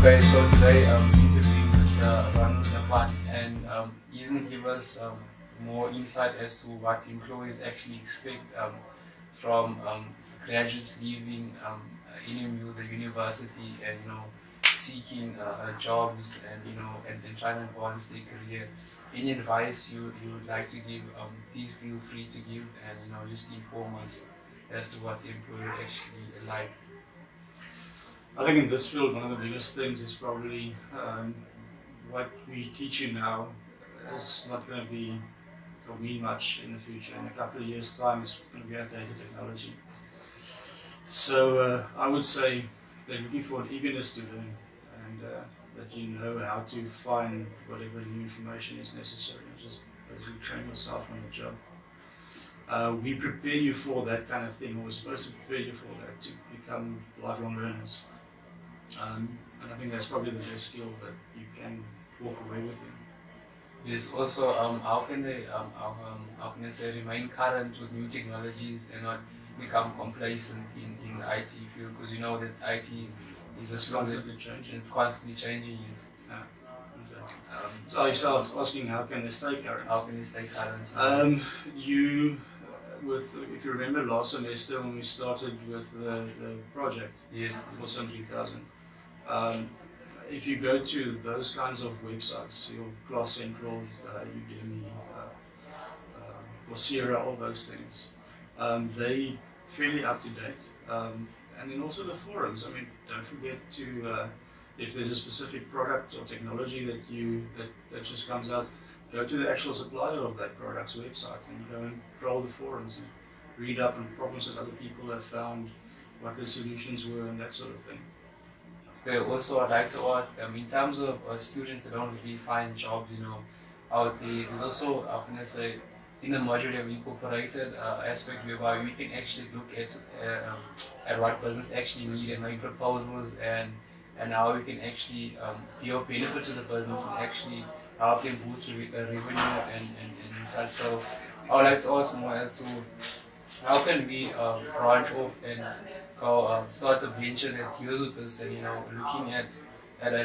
Okay, so today interviewing Mr. Ronald Leppan, and he's going to give us more insight as to what employers actually expect from graduates leaving NMU, the university, and seeking jobs and and trying to advance their career. Any advice you would like to give, please feel free to give, and just inform us as to what the employer actually like. I think in this field, one of the biggest things is probably what we teach you now is not going to be or mean much in the future. In a couple of years' time, it's going to be outdated technology. So I would say they're looking for an eagerness to learn, and that you know how to find whatever new information is necessary. Just as you train yourself on the job. We prepare you for that kind of thing, or we're supposed to prepare you for that, to become lifelong learners. And I think that's probably the best skill that you can walk away with. Yes. Also, how can they say remain current with new technologies and not become complacent in the IT field? Because you know that IT is just constantly changing. It's constantly changing. Yes. Yeah, exactly. So I was asking, how can they stay current? How can they stay current? If you remember last semester when we started with the project, yes, for Sun 3000. If you go to those kinds of websites, your Class Central, Udemy, Coursera, all those things, they fairly up to date. And then also the forums. I mean, don't forget to, if there's a specific product or technology that just comes out, go to the actual supplier of that product's website and go and troll the forums and read up on problems that other people have found, what their solutions were, and that sort of thing. Okay, also I'd like to ask, in terms of students that don't really find jobs, out there, there's also, I'm going to say, in the module we have incorporated aspect whereby we can actually look at what business actually need and make proposals and how we can actually be of benefit to the business and actually help them boost revenue and such. So I would like to ask more as to how can we branch off and go start a venture that deals with this and looking at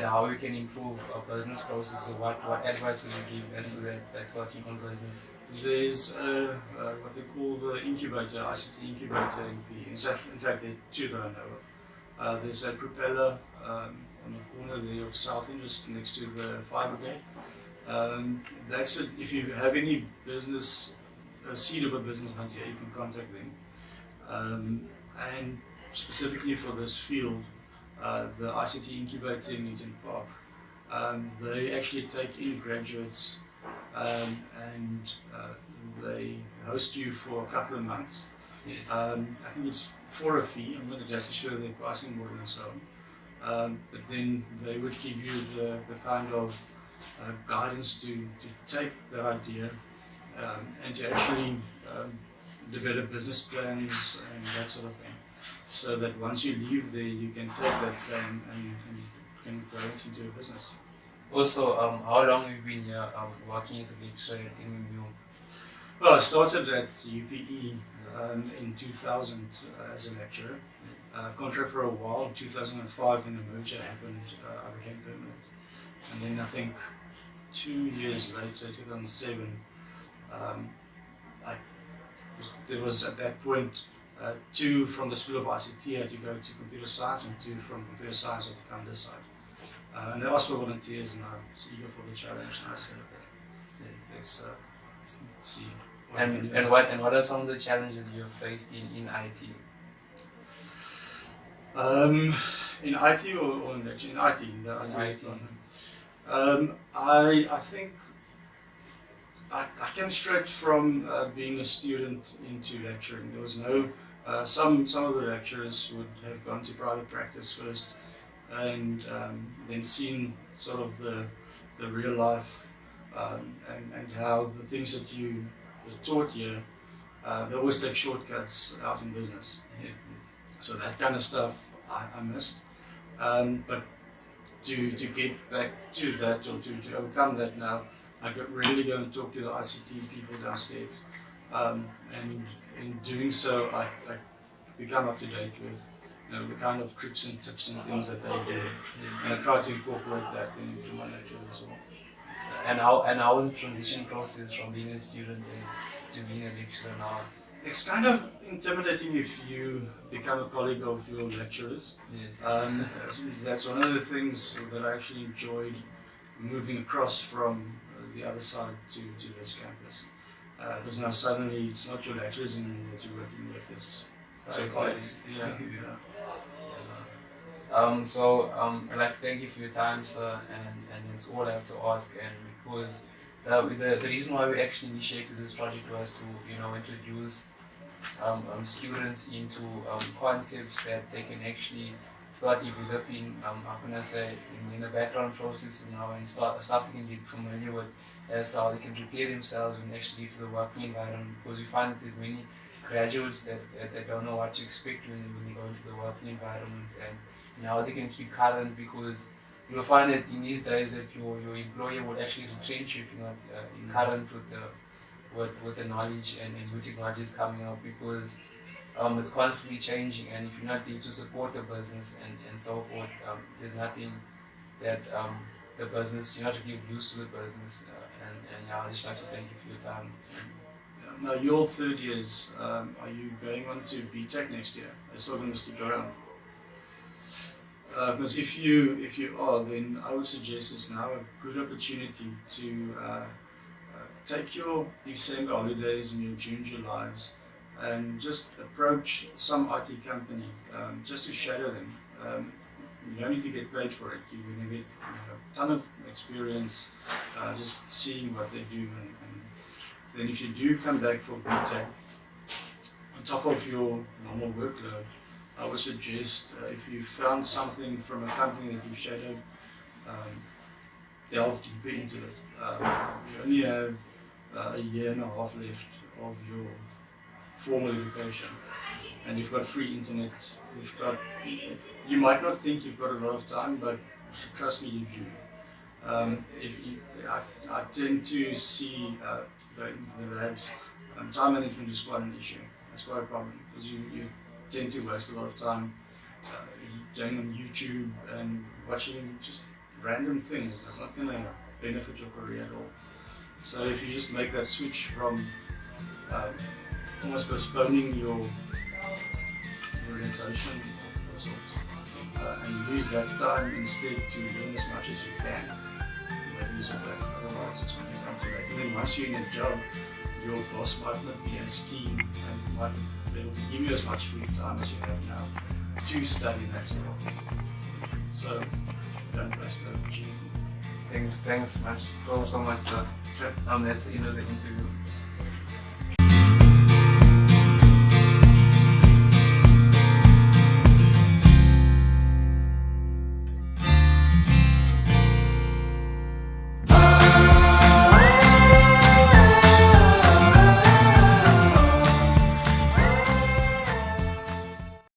how we can improve our business processes. What advice would you give as to that, like starting on business? There's what they call the incubator, ICT incubator in PE. In fact, there are two that I know of. There's a propeller on the corner there of South End, just next to the fire brigade. That's it. If you have any business, a seed of a business idea, you can contact them. And specifically for this field, the ICT incubator in Newton Park, they actually take in graduates and they host you for a couple of months. Yes. I think it's for a fee. I'm not exactly sure their pricing model and so on. But then they would give you the kind of guidance to take that idea and to actually develop business plans and that sort of thing. So that once you leave there, you can take that plan and can go into a business. Also, how long have you been here working as a lecturer at NMU? Well, I started at UPE in 2000 as a lecturer. Contract for a while. In 2005, when the merger happened, I became permanent. And then I think 2 years later, 2007, there was at that point two from the School of ICT had to go to computer science, and two from computer science had to come this side. And they asked for volunteers, and I was eager for the challenge, and I said, okay, let's see. What are some of the challenges you have faced in IT? In IT or in IT? In IT. I think I came straight from being a student into lecturing. There was no some of the lecturers would have gone to private practice first, and then seen sort of the real life and how the things that you were taught here, they always take shortcuts out in business. Yes. So that kind of stuff I missed. But to get back to that, or to overcome that now, I really go and talk to the ICT people downstairs, and in doing so, I become up to date with the kind of tricks and tips and things that they do, and I try to incorporate that into my lecture as well. And how was the transition process from being a student to being a lecturer now? It's kind of intimidating if you become a colleague of your lecturers. Yes. That's one of the things that I actually enjoyed moving across from the other side to this campus. Because now suddenly it's not your lecturers anymore that you're working with, it's So colleagues. yeah. Yeah. I'd like to thank you for your time, sir, and it's all I have to ask. And because the reason why we actually initiated this project was to introduce students into concepts that they can actually start developing. I'm gonna say in the background processes now, and start they can get familiar with as to how they can prepare themselves when they actually get to the working environment. Because we find that there's many graduates that don't know what to expect when they go into the working environment, and how they can keep current, because you'll find that in these days that your employer will actually retrench you if you're not current with the knowledge and new technologies coming up, because it's constantly changing, and if you're not there to support the business and so forth, there's nothing that the business, you're not really used to the business, and I'd just like to thank you for your time. Now, your third years, are you going on to BTEC next year? Are you still going to stick around? Because if you are, then I would suggest it's now a good opportunity to take your December holidays and your June, Julys and just approach some IT company just to shadow them. You don't need to get paid for it. You're going to get a ton of experience just seeing what they do, and then if you do come back for BTEC, on top of your normal workload, I would suggest if you found something from a company that you shadowed, delve deeper into it. You only have a year and a half left of your formal education, and you've got free internet. You might not think you've got a lot of time, but trust me, you do. I tend to see going into the labs, time management is quite an issue. That's quite a problem, because you tend to waste a lot of time going on YouTube and watching just random things. That's not going to benefit your career at all. So if you just make that switch from almost postponing your orientation of sorts, and use that time instead to learn as much as you can, make use of that. Otherwise, it's going to come too late. And then once you're in a job, your boss might not be as keen and might not be able to give you as much free time as you have now to study that sort of thing. So don't waste the opportunity. Thanks so much, sir. That's the end of the interview.